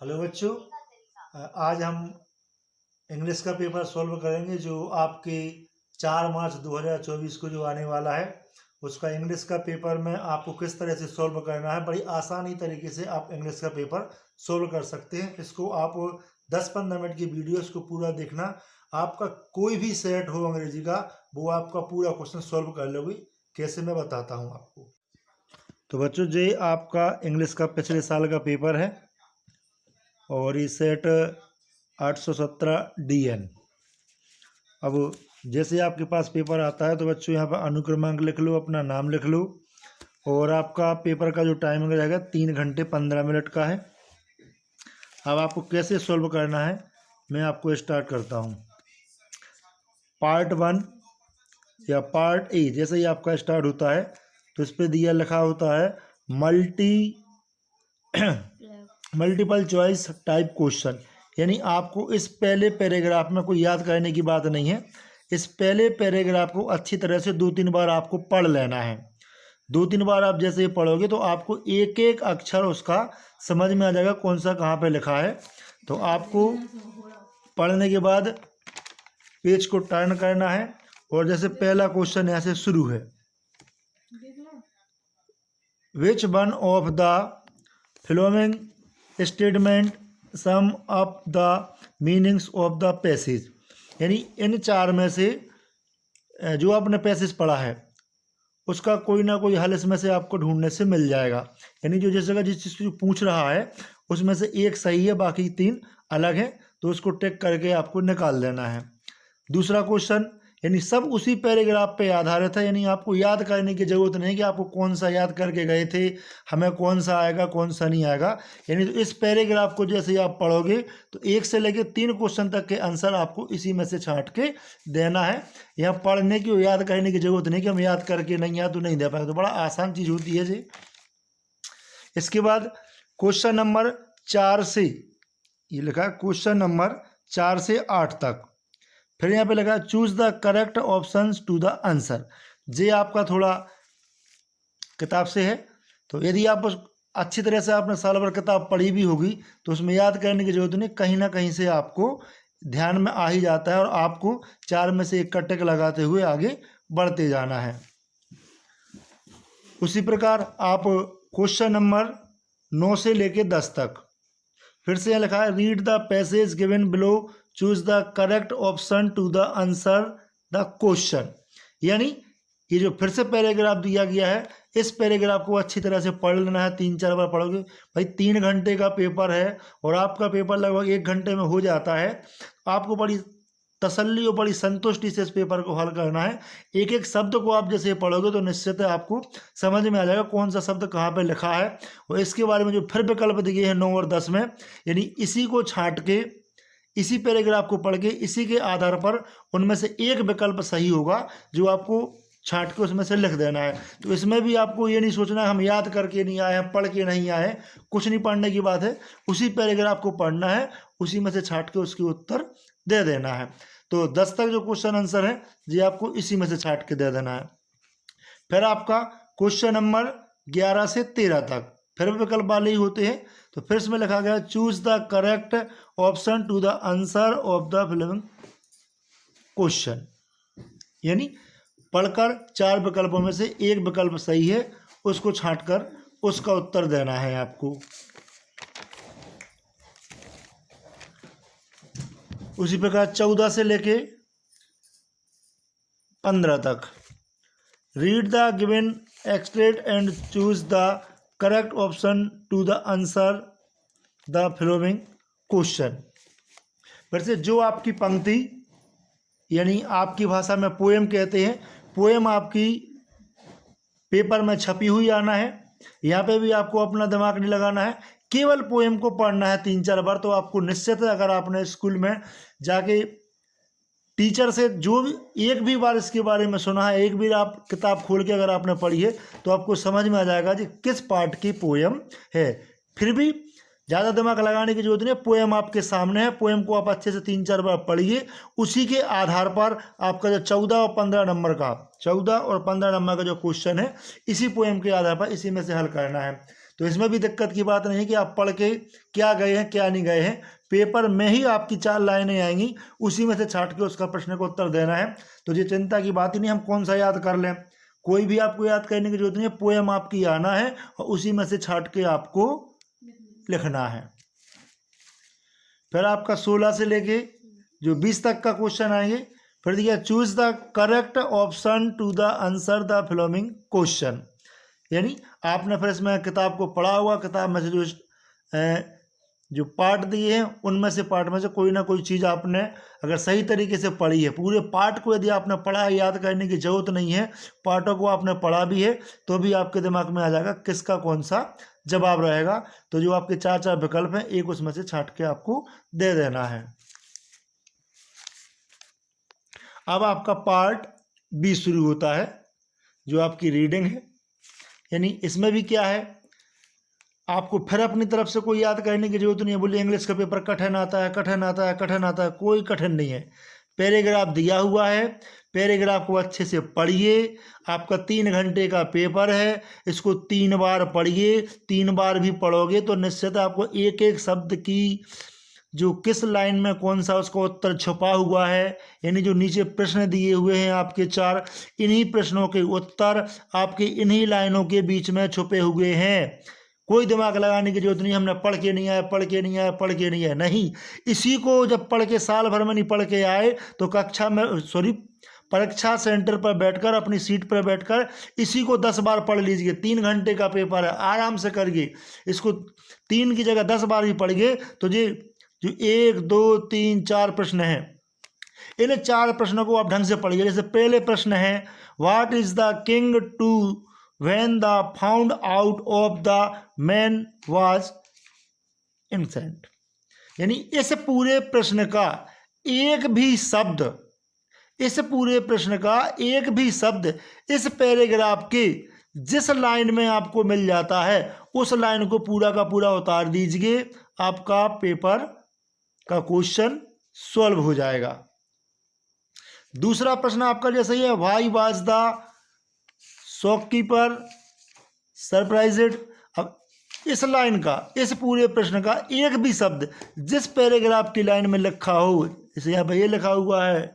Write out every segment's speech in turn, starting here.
Hello बच्चों। आज हम इंग्लिश का पेपर सॉल्व करेंगे जो आपके 4 मार्च 2024 को जो आने वाला है। उसका इंग्लिश का पेपर में आपको किस तरह से सॉल्व करना है, बड़ी आसानी तरीके से आप इंग्लिश का पेपर सॉल्व कर सकते हैं। इसको आप 10-15 मिनट की वीडियो इसको पूरा देखना। आपका कोई भी सेट हो अंग्रेजी का, वो आपका पूरा क्वेश्चन सॉल्व कर लोगे। कैसे, मैं बताता हूँ आपको। तो बच्चों, ये आपका इंग्लिश का पिछले साल का पेपर है और ये सेट 817 DN। अब जैसे आपके पास पेपर आता है तो बच्चों यहाँ पर अनुक्रमांक लिख लो, अपना नाम लिख लो, और आपका पेपर का जो टाइमिंग रहेगा 3 घंटे 15 मिनट का है। अब आपको कैसे सॉल्व करना है मैं आपको स्टार्ट करता हूँ। पार्ट 1 या पार्ट ए जैसे ही आपका स्टार्ट होता है तो इस पर दिया लिखा होता है मल्टीपल चॉइस टाइप क्वेश्चन। यानी आपको इस पहले पैराग्राफ में कोई याद करने की बात नहीं है। इस पहले पैराग्राफ को अच्छी तरह से 2-3 बार आपको पढ़ लेना है। 2-3 बार आप जैसे ही पढ़ोगे तो आपको एक एक अक्षर उसका समझ में आ जाएगा, कौन सा कहाँ पे लिखा है। तो आपको पढ़ने के बाद पेज को टर्न करना है और जैसे पहला क्वेश्चन ऐसे शुरू है, which one of the following statement sum up the meanings of the passage. यानी इन 4 में से जो आपने पैसेज पढ़ा है उसका कोई ना कोई हल इसमें से आपको ढूंढने से मिल जाएगा। यानी जो जिस जगह जिस चीज़ को पूछ रहा है उसमें से एक सही है, बाकी 3 अलग है, तो उसको टिक करके आपको निकाल देना है। दूसरा क्वेश्चन यानी सब उसी पैराग्राफ पे आधारित है। यानी आपको याद करने की जरूरत नहीं कि आपको कौन सा याद करके गए थे, हमें कौन सा आएगा कौन सा नहीं आएगा। यानी तो इस पैराग्राफ को जैसे ही आप पढ़ोगे तो 1 से लेकर 3 क्वेश्चन तक के आंसर आपको इसी में से छांट के देना है। यहाँ पढ़ने की और याद करने की जरूरत नहीं कि हम याद करके नहीं याद तो नहीं दे पाएंगे। तो बड़ा आसान चीज़ होती है जी। इसके बाद क्वेश्चन नंबर 4 से ये लिखा है, क्वेश्चन नंबर 4 से 8 तक। फिर यहाँ पे लगा choose the correct options to the answer. ये आपका थोड़ा किताब से है, तो यदि आप उस अच्छी तरह से आपने साल भर किताब पढ़ी भी होगी तो उसमें याद करने की जरूरत नहीं, कहीं ना कहीं से आपको ध्यान में आ ही जाता है और आपको 4 में से 1 का टिक लगाते हुए आगे बढ़ते जाना है। उसी प्रकार आप क्वेश्चन नंबर 9 से लेके 10 तक फिर से यहाँ लिखा है, read the passage given below, choose the correct option to the answer the question. यानी ये जो फिर से पैराग्राफ दिया गया है इस पैराग्राफ को अच्छी तरह से पढ़ लेना है। 3-4 बार पढ़ोगे भाई। 3 घंटे का पेपर है और आपका पेपर लगभग 1 घंटे में हो जाता है। आपको बड़ी तसल्ली और बड़ी संतुष्टि से इस पेपर को हल करना है। एक एक शब्द को आप जैसे पढ़ोगे तो निश्चित है आपको समझ में आ जाएगा कौन सा शब्द कहाँ पे लिखा है। और इसके बारे में जो फिर विकल्प दिए हैं 9 और 10 में, यानी इसी को छांट के इसी पैराग्राफ को पढ़ के इसी के आधार पर उनमें से एक विकल्प सही होगा जो आपको छांट के उसमें से लिख देना है। तो इसमें भी आपको ये नहीं सोचना हम याद करके नहीं आए हैं, पढ़ के नहीं आए हैं, कुछ नहीं पढ़ने की बात है। उसी पैराग्राफ को पढ़ना है, उसी में से छांट के उसके उत्तर दे देना है। तो 10 तक जो क्वेश्चन आंसर है ये आपको इसी में से छांट के दे देना है। फिर आपका क्वेश्चन नंबर 11 से 13 तक फिर विकल्प वाले ही होते हैं। तो फिर इसमें लिखा गया choose the correct option to the answer of the following question. यानी पढ़कर 4 विकल्पों में से एक विकल्प सही है, उसको छांटकर उसका उत्तर देना है आपको। उसी प्रकार 14 से लेके 15 तक read the given extract and choose the correct option to the answer the following question. फिर से जो आपकी पंक्ति यानी आपकी भाषा में पोएम कहते हैं, पोएम आपकी पेपर में छपी हुई आना है। यहाँ पे भी आपको अपना दिमाग नहीं लगाना है, केवल पोएम को पढ़ना है 3-4 बार। तो आपको निश्चित है अगर आपने स्कूल में जाके टीचर से जो भी एक भी बार इसके बारे में सुना है, एक भी आप किताब खोल के अगर आपने पढ़ी है तो आपको समझ में आ जाएगा कि किस पार्ट की पोएम है। फिर भी ज़्यादा दिमाग लगाने की जरूरत नहीं है, पोएम आपके सामने है, पोएम को आप अच्छे से 3-4 बार पढ़िए। उसी के आधार पर आपका जो 14 और 15 नंबर का जो क्वेश्चन है इसी पोएम के आधार पर इसी में से हल करना है। तो इसमें भी दिक्कत की बात नहीं है कि आप पढ़ के क्या गए हैं क्या नहीं गए हैं, पेपर में ही आपकी 4 लाइनें आएंगी, उसी में से छाट के उसका प्रश्न का उत्तर देना है। तो ये चिंता की बात ही नहीं हम कौन सा याद कर लें, कोई भी आपको याद करने की जरूरत नहीं है, पोएम आपकी आना है और उसी में से छाट के आपको लिखना है। फिर आपका 16 से लेके जो 20 तक का क्वेश्चन आएंगे। फिर देखिए, choose the correct option to the answer the following question, यानी आपने फिर इसमें किताब को पढ़ा हुआ, किताब में से जो पार्ट दिए हैं उनमें से पार्ट में से कोई ना कोई चीज़ आपने अगर सही तरीके से पढ़ी है, पूरे पार्ट को यदि आपने पढ़ा है, याद करने की जरूरत नहीं है, पार्टों को आपने पढ़ा भी है तो भी आपके दिमाग में आ जाएगा किसका कौन सा जवाब रहेगा। तो जो आपके 4 विकल्प हैं, एक उसमें से छांट के आपको दे देना है। अब आपका पार्ट बी शुरू होता है, जो आपकी रीडिंग है, यानी इसमें भी क्या है, आपको फिर अपनी तरफ से कोई याद करने की जरूरत नहीं है। बोलिए इंग्लिश का पेपर कठिन आता है, कठिन आता है, कठिन आता है, कोई कठिन नहीं है। पैराग्राफ दिया हुआ है, पैराग्राफ को अच्छे से पढ़िए। आपका 3 घंटे का पेपर है, इसको 3 बार पढ़िए। 3 बार भी पढ़ोगे तो निश्चित आपको एक एक शब्द की जो किस लाइन में कौन सा उसका उत्तर छुपा हुआ है, यानी जो नीचे प्रश्न दिए हुए हैं आपके 4, इन्हीं प्रश्नों के उत्तर आपके इन्हीं लाइनों के बीच में छुपे हुए हैं। कोई दिमाग लगाने की जरूरत नहीं, हमने पढ़ के नहीं आए, पढ़ के नहीं आए, पढ़ के नहीं आए, नहीं। इसी को जब पढ़ के साल भर में नहीं पढ़ के आए तो कक्षा में परीक्षा सेंटर पर बैठकर, अपनी सीट पर बैठकर इसी को 10 बार पढ़ लीजिए। 3 घंटे का पेपर है, आराम से करिए। इसको 3 की जगह 10 बार भी पढ़िए तो ये जो 1 2 3 4 प्रश्न हैं, इन 4 प्रश्नों को आप ढंग से पढ़िए। जैसे पहले प्रश्न है, what is the king to when the found out of the man was innocent, यानी इस पूरे प्रश्न का एक भी शब्द, इस पूरे प्रश्न का एक भी शब्द इस पैराग्राफ के जिस लाइन में आपको मिल जाता है उस लाइन को पूरा का पूरा उतार दीजिए, आपका पेपर का क्वेश्चन सॉल्व हो जाएगा। दूसरा प्रश्न आपका जैसे ही है, why was the shopkeeper surprised. अब इस लाइन का, इस पूरे प्रश्न का एक भी शब्द जिस पैराग्राफ की लाइन में लिखा हो, जैसे यहाँ पर ये लिखा हुआ है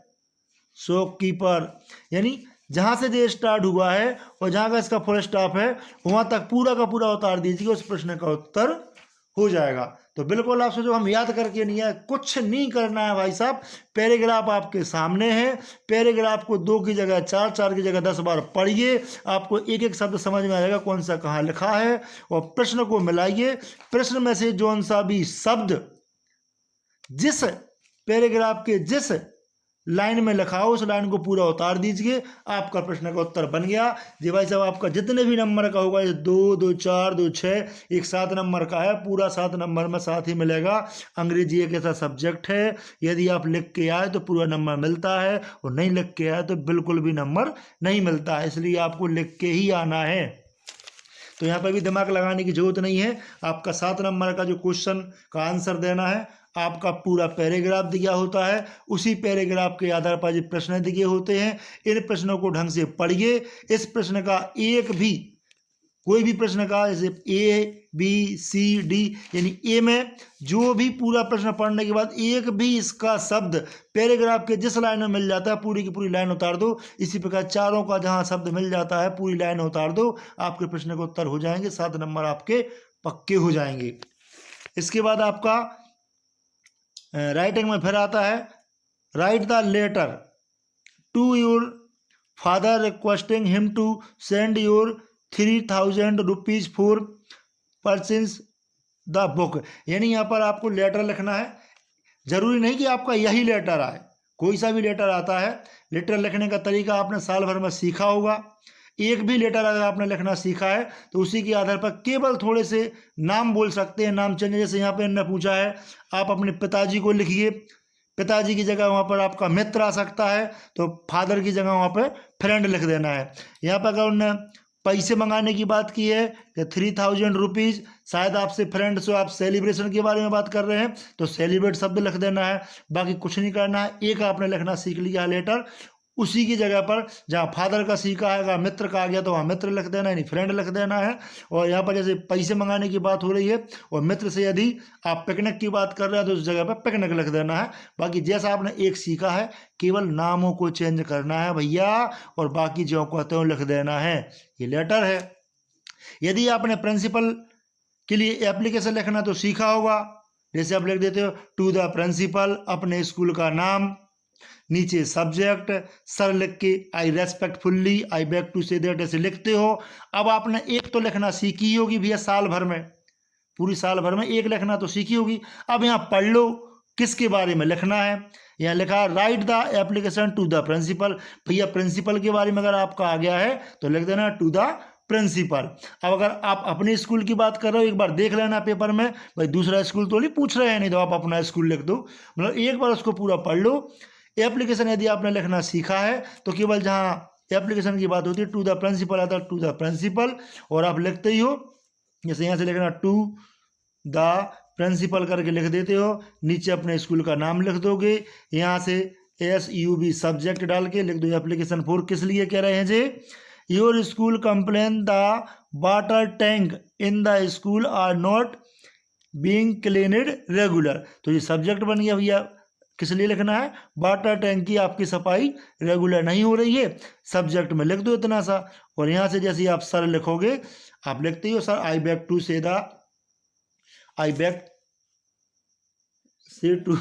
शॉपकीपर, यानी जहाँ से ये स्टार्ट हुआ है और जहाँ का इसका फुल स्टॉप है वहाँ तक पूरा का पूरा उतार दीजिए, उस प्रश्न का उत्तर हो जाएगा। तो बिल्कुल आपसे जो हम याद करके नहीं है, कुछ नहीं करना है भाई साहब। पैराग्राफ आपके सामने है, पैराग्राफ को 2 की जगह 4, 4 की जगह 10 बार पढ़िए, आपको एक एक शब्द समझ में आ जाएगा कौन सा कहाँ लिखा है। और प्रश्न को मिलाइए, प्रश्न में से जौन सा भी शब्द जिस पैराग्राफ के जिस लाइन में लिखा हो उस लाइन को पूरा उतार दीजिए, आपका प्रश्न का उत्तर बन गया। जी भाई साहब, आपका जितने भी नंबर का होगा, 2 2 4 2 6, एक 7 नंबर का है, पूरा 7 नंबर में साथ ही मिलेगा। अंग्रेजी एक ऐसा सब्जेक्ट है, यदि आप लिख के आए तो पूरा नंबर मिलता है और नहीं लिख के आए तो बिल्कुल भी नंबर नहीं मिलता है, इसलिए आपको लिख के ही आना है। तो यहाँ पर भी दिमाग लगाने की जरूरत नहीं है। आपका 7 नंबर का जो क्वेश्चन का आंसर देना है, आपका पूरा पैराग्राफ दिया होता है, उसी पैराग्राफ के आधार पर जो प्रश्न दिए होते हैं, इन प्रश्नों को ढंग से पढ़िए। इस प्रश्न का एक भी, कोई भी प्रश्न का, जैसे A B C D, यानी ए में जो भी पूरा प्रश्न पढ़ने के बाद एक भी इसका शब्द पैराग्राफ के जिस लाइन में मिल जाता है पूरी की पूरी लाइन उतार दो। इसी प्रकार चारों का जहां शब्द मिल जाता है पूरी लाइन उतार दो, आपके प्रश्न के उत्तर हो जाएंगे, 7 नंबर आपके पक्के हो जाएंगे। इसके बाद आपका राइटिंग में फिर आता है, write the letter to your father requesting him to send your 3000 rupees for purchase the book, यानी यहाँ पर आपको लेटर लिखना है। जरूरी नहीं कि आपका यही लेटर आए, कोई सा भी लेटर आता है। लेटर लिखने का तरीका आपने साल भर में सीखा होगा। एक भी लेटर अगर आपने लिखना सीखा है तो उसी के आधार पर केवल थोड़े से नाम बोल सकते हैं, नाम चेंज। जैसे यहाँ पे इन्होंने पूछा है, आप अपने पिताजी को लिखिए, पिताजी की जगह वहाँ पर आपका मित्र आ सकता है, तो फादर की जगह वहाँ पर फ्रेंड लिख देना है। यहाँ पर अगर उन्होंने पैसे मंगाने की बात की है कि 3000 रुपीज़, शायद आपसे फ्रेंड से आप सेलिब्रेशन के बारे में बात कर रहे हैं तो सेलिब्रेट शब्द लिख देना है, बाकी कुछ नहीं करना है। एक आपने लिखना सीख लिया लेटर, उसी की जगह पर जहाँ फादर का सीखा है, मित्र का आ गया तो वहाँ मित्र लिख देना है, यानी फ्रेंड लिख देना है। और यहाँ पर जैसे पैसे मंगाने की बात हो रही है और मित्र से यदि आप पिकनिक की बात कर रहे हैं तो उस जगह पर पिकनिक लिख देना है। बाकी जैसा आपने एक सीखा है, केवल नामों को चेंज करना है भैया, और बाकी जो को त्यों लिख देना है। ये लेटर है। यदि आपने प्रिंसिपल के लिए एप्लीकेशन लिखना तो सीखा होगा, जैसे आप लिख देते हो टू द प्रिंसिपल, अपने स्कूल का नाम, नीचे सब्जेक्ट, सर लिख के I respectfully, I beg to say that ऐसे लिखते हो। अब आपने एक तो लिखना सीखी होगी भैया, साल भर में, पूरी साल भर में एक लिखना तो सीखी होगी। अब यहाँ पढ़ लो किसके बारे में लिखना है। यहाँ लिखा write the application to the principal. भैया प्रिंसिपल के बारे में अगर आपका आ गया है तो लिख देना टू द प्रिंसिपल। अब अगर आप अपने स्कूल की बात कर रहे हो, एक बार देख लेना पेपर में, भाई दूसरा स्कूल तो नहीं पूछ रहे हैं, नहीं तो आप अपना स्कूल लिख दो, मतलब एक बार उसको पूरा पढ़ लो। एप्लीकेशन यदि आपने लिखना सीखा है तो केवल जहाँ एप्लीकेशन की बात होती है टू द प्रिंसिपल आता है, टू द प्रिंसिपल, और आप लिखते ही हो। जैसे यहाँ से लिखना टू द प्रिंसिपल करके लिख देते हो, नीचे अपने स्कूल का नाम लिख दोगे, यहाँ से SUB सब्जेक्ट डाल के लिख दो एप्लीकेशन फॉर किस लिए कह रहे हैं जी, your school complain the water tank in the school are not being cleaned regular. तो ये सब्जेक्ट बन गया भैया, किस लिए लिखना है, वाटर टैंक की आपकी सफाई रेगुलर नहीं हो रही है, सब्जेक्ट में लिख दो इतना सा। और यहाँ से जैसे आप सर लिखोगे, आप लिखते हो सर आई बैक टू से द, आई बैक से टू,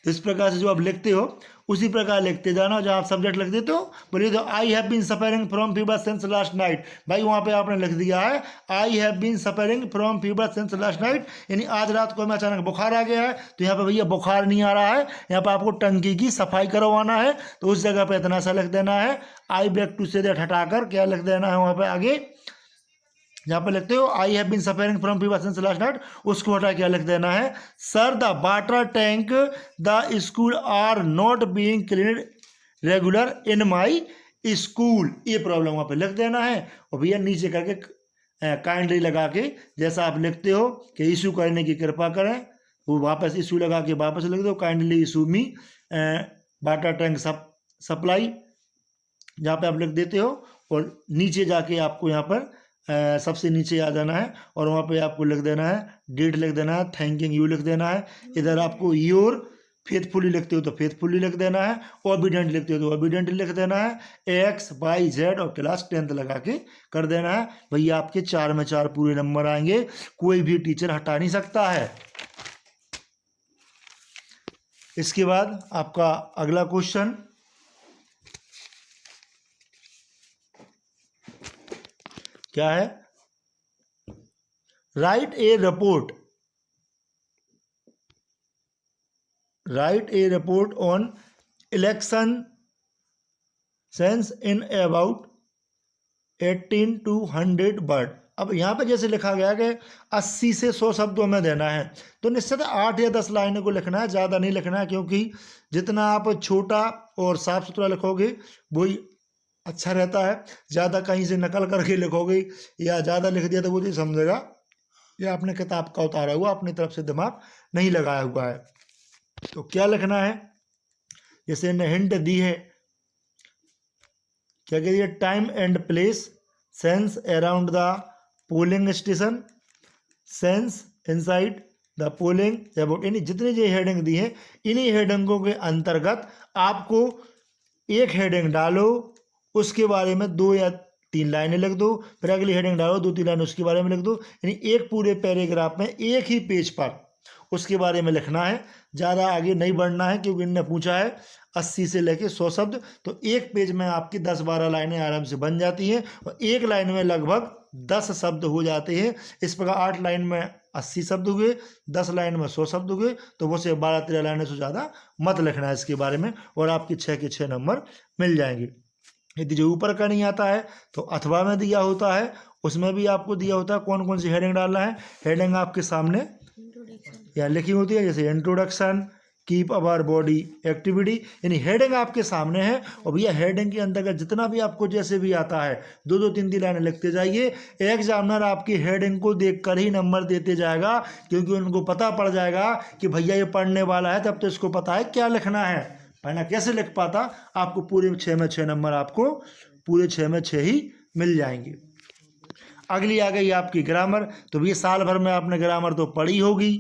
इस प्रकार से जो आप लिखते हो उसी प्रकार लिखते जाना। जहाँ आप सब्जेक्ट लिख देते हो, बोलिए तो I have been suffering from fever since last night, भाई वहाँ पे आपने लिख दिया है I have been suffering from fever since last night, यानी आज रात को हमें अचानक बुखार आ गया है। तो यहाँ पे भैया बुखार नहीं आ रहा है, यहाँ पे आपको टंकी की सफाई करवाना है, तो उस जगह पे इतना सा लिख देना है। आई बैक टू से दैट हटाकर क्या लिख देना है वहाँ पे आगे, जहाँ पर लिखते हो I have been suffering from fever since last night, उसको हटा क्या लिख देना है, sir the water tank the school are not being cleaned regular in my school, ये प्रॉब्लम वहाँ पे लिख देना है। और भैया नीचे करके काइंडली लगा के, जैसा आप लिखते हो कि इशू करने की कृपा करें, वो वापस इशू लगा के वापस लिख दो kindly issue me water tank supply, जहाँ पे आप लिख देते हो। और नीचे जाके आपको यहाँ पर सबसे नीचे आ जाना है और वहाँ पे आपको लिख देना है डेट लिख देना है, थैंकिंग यू लिख देना है। इधर आपको योर फेथफुली लिखते हो तो फेथफुली लिख देना है, ओबीडेंट लिखते हो तो ओबीडेंट लिख देना है, XYZ और क्लास 10th लगा के कर देना है। भैया आपके 4 में 4 पूरे नंबर आएंगे, कोई भी टीचर हटा नहीं सकता है। इसके बाद आपका अगला क्वेश्चन क्या है, right A report, right A report on election sense in about 18 to 100 word. अब यहाँ पे जैसे लिखा गया कि 80 से 100 शब्दों में देना है, तो निश्चित 8 या 10 लाइनों को लिखना है, ज़्यादा नहीं लिखना है, क्योंकि जितना आप छोटा और साफ सुथरा लिखोगे वही अच्छा रहता है। ज़्यादा कहीं से नकल करके लिखोगे या ज़्यादा लिख दिया तो वो नहीं समझेगा या आपने किताब का उतारा हुआ, अपनी तरफ से दिमाग नहीं लगाया हुआ है। तो क्या लिखना है, जैसे इन्हें हिंट दी है, क्या कह दिया, time and place, sense around the polling station, sense inside the polling about, यानी जितनी जो हेडिंग दी है इन्हीं हेडिंगों के अंतर्गत आपको एक हेडिंग डालो, उसके बारे में 2 या 3 लाइनें लिख दो, फिर अगली हेडिंग डालो 2-3 लाइन उसके बारे में लिख दो, यानी एक पूरे पैराग्राफ में एक ही पेज पर उसके बारे में लिखना है। ज़्यादा आगे नहीं बढ़ना है, क्योंकि इनने पूछा है 80 से लेके 100 शब्द, तो एक पेज में आपकी 10-12 लाइनें आराम से बन जाती हैं और एक लाइन में लगभग 10 शब्द हो जाते हैं। इस प्रकार 8 लाइन में 80 शब्द हुए, 10 लाइन में 100 शब्द हुए, तो वो से 12-13 लाइनें से ज़्यादा मत लिखना है इसके बारे में, और आपके 6 के 6 नंबर मिल जाएंगे। यदि जो ऊपर का नहीं आता है तो अथवा में दिया होता है, उसमें भी आपको दिया होता है कौन कौन सी हेडिंग डालना है। हेडिंग आपके सामने या लिखी होती है, जैसे introduction, keep our body activity, यानी हेडिंग आपके सामने है। और भैया हेडिंग के अंतर्गत जितना भी आपको जैसे भी आता है 2-2, 3-3 लाइनें लिखते जाइए। एग्जामिनर आपकी हेडिंग को देखकर ही नंबर देते जाएगा, क्योंकि उनको पता पड़ जाएगा कि भैया ये पढ़ने वाला है, तब तो इसको पता है क्या लिखना है। वरना कैसे लिख पाता। आपको पूरे 6 में 6 नंबर आपको पूरे 6 में 6 ही मिल जाएंगे। अगली आ गई आपकी ग्रामर। तो भैया साल भर में आपने ग्रामर तो पढ़ी होगी,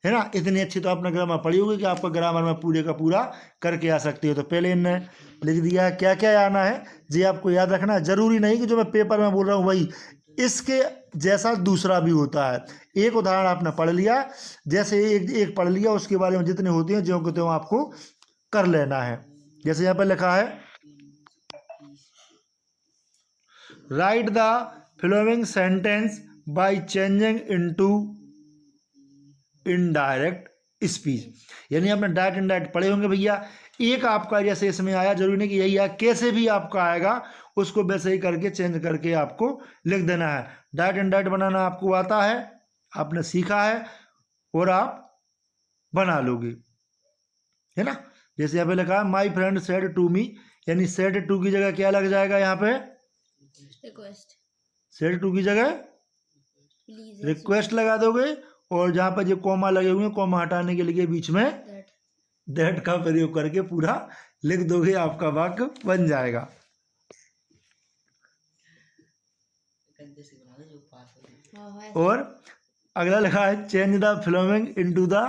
है ना, इतनी अच्छी तो आपने ग्रामर पढ़ी होगी कि आपका ग्रामर में पूरे का पूरा करके आ सकती हो। तो पहले इनने लिख दिया है क्या क्या आना है जी, आपको याद रखना है। जरूरी नहीं कि जो मैं पेपर में बोल रहा हूँ वही, इसके जैसा दूसरा भी होता है। एक उदाहरण आपने पढ़ लिया, जैसे एक पढ़ लिया, उसके बारे में जितने होते हैं जो कहते हो आपको कर लेना है। जैसे यहाँ पर लिखा है write the following sentence by changing into indirect speech, यानी आपने डायरेक्ट इनडायरेक्ट पढ़े होंगे भैया। एक आपका जैसे इसमें आया, जरूरी नहीं कि यही आया, कैसे भी आपका आएगा उसको वैसे ही करके चेंज करके आपको लिख देना है। डायरेक्ट इनडायरेक्ट बनाना आपको आता है, आपने सीखा है और आप बना लोगे, है ना। जैसे यहाँ पे लिखा है my friend said to me, यानी सेड टू की जगह क्या लग जाएगा यहाँ पे, रिक्वेस्ट, सेड टू की जगह प्लीज, रिक्वेस्ट लगा दोगे, और जहाँ पर जो कॉमा लगे हुए हैं कॉमा हटाने के लिए बीच में दैट का प्रयोग करके पूरा लिख दोगे, आपका वाक्य बन जाएगा। और अगला लिखा है change the following into the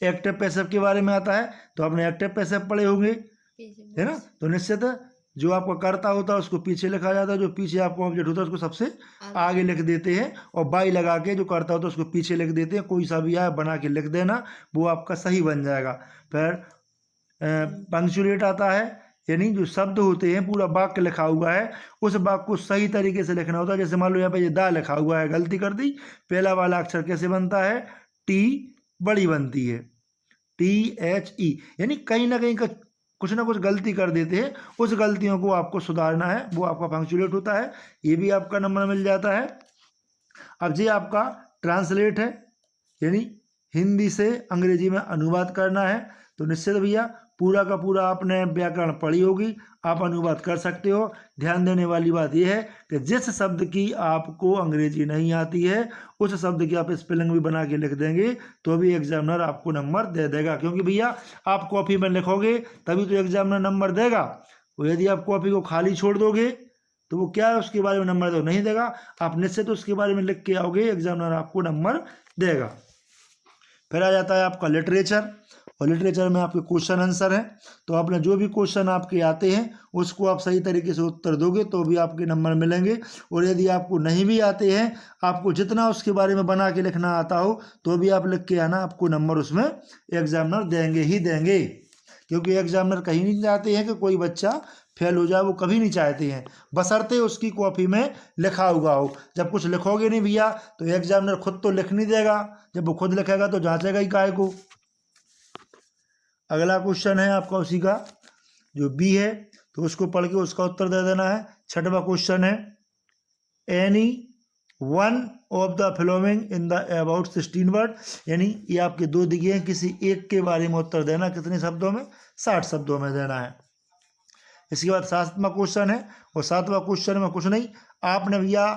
active passive के बारे में आता है। तो आपने एक्टिव पैसिव पढ़े होंगे, है ना। तो निश्चित जो आपका कर्ता होता है उसको पीछे लिखा जाता है, जो पीछे आपको ऑब्जेक्ट होता है उसको सबसे आगे लिख देते हैं, और बाई लगा के जो कर्ता होता है उसको पीछे लिख देते हैं। कोई सा भी आए बना के लिख देना, वो आपका सही बन जाएगा। फिर पंक्चुएट आता है, यानी जो शब्द होते हैं पूरा वाक्य लिखा हुआ है उस वाक्य को सही तरीके से लिखना होता है। जैसे मान लो यहाँ पे ये दा लिखा हुआ है, गलती कर दी, पहला वाला अक्षर कैसे बनता है, टी बड़ी बनती है, THE, यानी कहीं ना कहीं का कुछ ना कुछ गलती कर देते हैं, उस गलतियों को आपको सुधारना है, वो आपका पंक्चुएट होता है, ये भी आपका नंबर मिल जाता है। अब जी आपका ट्रांसलेट है, यानी हिंदी से अंग्रेजी में अनुवाद करना है। तो निश्चित भैया पूरा का पूरा आपने व्याकरण पढ़ी होगी, आप अनुवाद कर सकते हो। ध्यान देने वाली बात यह है कि जिस शब्द की आपको अंग्रेजी नहीं आती है उस शब्द की आप स्पेलिंग भी बना के लिख देंगे तो भी एग्जामिनर आपको नंबर दे देगा, क्योंकि भैया आप कॉपी में लिखोगे तभी तो एग्जामिनर नंबर देगा। और यदि आप कॉपी को खाली छोड़ दोगे तो वो क्या है, उसके बारे में नंबर तो नहीं देगा। आप निश्चित उसके बारे में लिख के आओगे, एग्जामिनर आपको नंबर देगा। फिर आ जाता है आपका लिटरेचर, और लिटरेचर में आपके क्वेश्चन आंसर है। तो आपने जो भी क्वेश्चन आपके आते हैं उसको आप सही तरीके से उत्तर दोगे तो भी आपके नंबर मिलेंगे। और यदि आपको नहीं भी आते हैं, आपको जितना उसके बारे में बना के लिखना आता हो तो भी आप लिख के आना, आपको नंबर उसमें एग्जामिनर देंगे ही देंगे। क्योंकि एग्जामिनर कहीं नहीं चाहते हैं कि कोई बच्चा फेल हो जाए, वो कभी नहीं चाहते हैं, बशर्ते उसकी कॉपी में लिखा हुआ हो। जब कुछ लिखोगे नहीं भैया तो एग्जामिनर खुद तो लिख नहीं देगा, जब वो खुद लिखेगा तो जांचेगा ही काहे को। अगला क्वेश्चन है आपका उसी का जो बी है, तो उसको पढ़ के उसका उत्तर दे देना है। छठवां क्वेश्चन है any one of the following in the about 16 word, यानी ये आपके दो दिए हैं, किसी एक के बारे में उत्तर देना, कितने शब्दों में, 60 शब्दों में देना है। इसके बाद 7वां क्वेश्चन है, और 7वां क्वेश्चन में कुछ नहीं, आपने भैया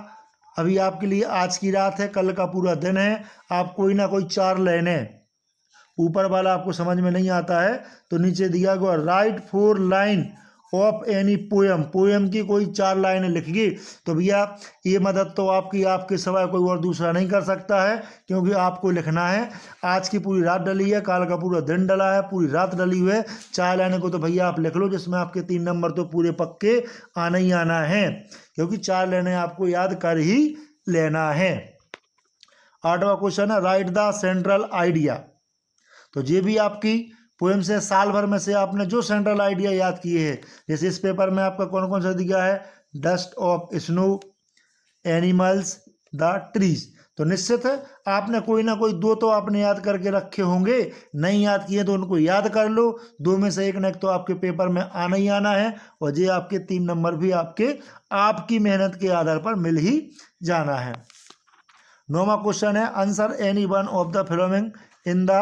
अभी आपके लिए आज की रात है, कल का पूरा दिन है, आप कोई ना कोई 4 लाइनें, ऊपर वाला आपको समझ में नहीं आता है तो नीचे दिया गया right 4 line of any poem, poem की कोई 4 लाइनें लिखिए। तो भैया ये मदद तो आपकी आपके सिवाय कोई और दूसरा नहीं कर सकता है, क्योंकि आपको लिखना है। आज की पूरी रात डली है, कल का पूरा दिन डला है, पूरी रात डली हुई है, 4 लाइनें को तो भैया आप लिख लो, जिसमें आपके 3 नंबर तो पूरे पक्के आना ही आना है, क्योंकि 4 लाइनें आपको याद कर ही लेना है। 8वां क्वेश्चन है राइट द सेंट्रल आइडिया। तो ये भी आपकी पोएम से साल भर में से आपने जो सेंट्रल आइडिया याद किए हैं, जैसे इस पेपर में आपका कौन कौन सा दिया है, dust of snow, animals, the trees. तो निश्चित है आपने कोई ना कोई 2 तो आपने याद करके रखे होंगे, नहीं याद किए तो उनको याद कर लो, 2 में से एक न एक तो आपके पेपर में आना ही आना है, और ये आपके 3 नंबर भी आपकी मेहनत के आधार पर मिल ही जाना है। 9वां क्वेश्चन है answer any one of the following in the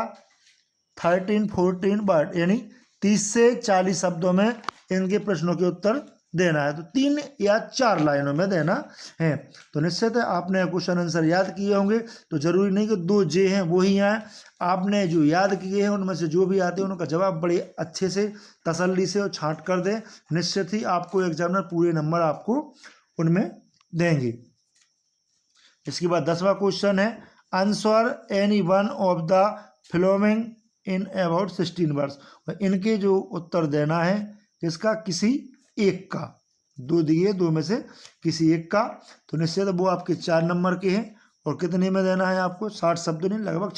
13-14 word, यानी 30 से 40 शब्दों में इनके प्रश्नों के उत्तर देना है, तो 3 या 4 लाइनों में देना है। तो निश्चित है आपने क्वेश्चन आंसर याद किए होंगे, तो जरूरी नहीं कि 2 जे हैं वो ही आए, आपने जो याद किए हैं उनमें से जो भी आते हैं उनका जवाब बड़े अच्छे से तसल्ली से और छांट कर दें। निश्चित ही आपको एग्जामिनर पूरे नंबर आपको उनमें देंगे। इसके बाद 10वां क्वेश्चन है, answer any one of the following in about 16 words. इनके जो उत्तर देना है किसका, किसी एक का, 2 दिए 2 में से किसी एक का। तो निश्चित वो आपके 4 नंबर के हैं और कितने में देना है आपको, 60 शब्द नहीं, लगभग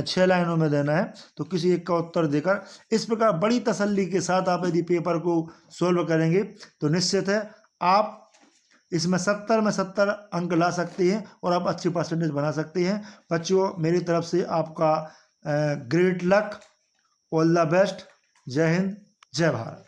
6 लाइनों में देना है। तो किसी एक का उत्तर देकर इस प्रकार बड़ी तसल्ली के साथ आप यदि पेपर को सोल्व करेंगे तो निश्चित है आप इसमें 70 में 70 अंक ला सकते हैं और आप अच्छी परसेंटेज बना सकते हैं। बच्चों मेरी तरफ से आपका great luck, all the best, जय हिंद, जय भारत।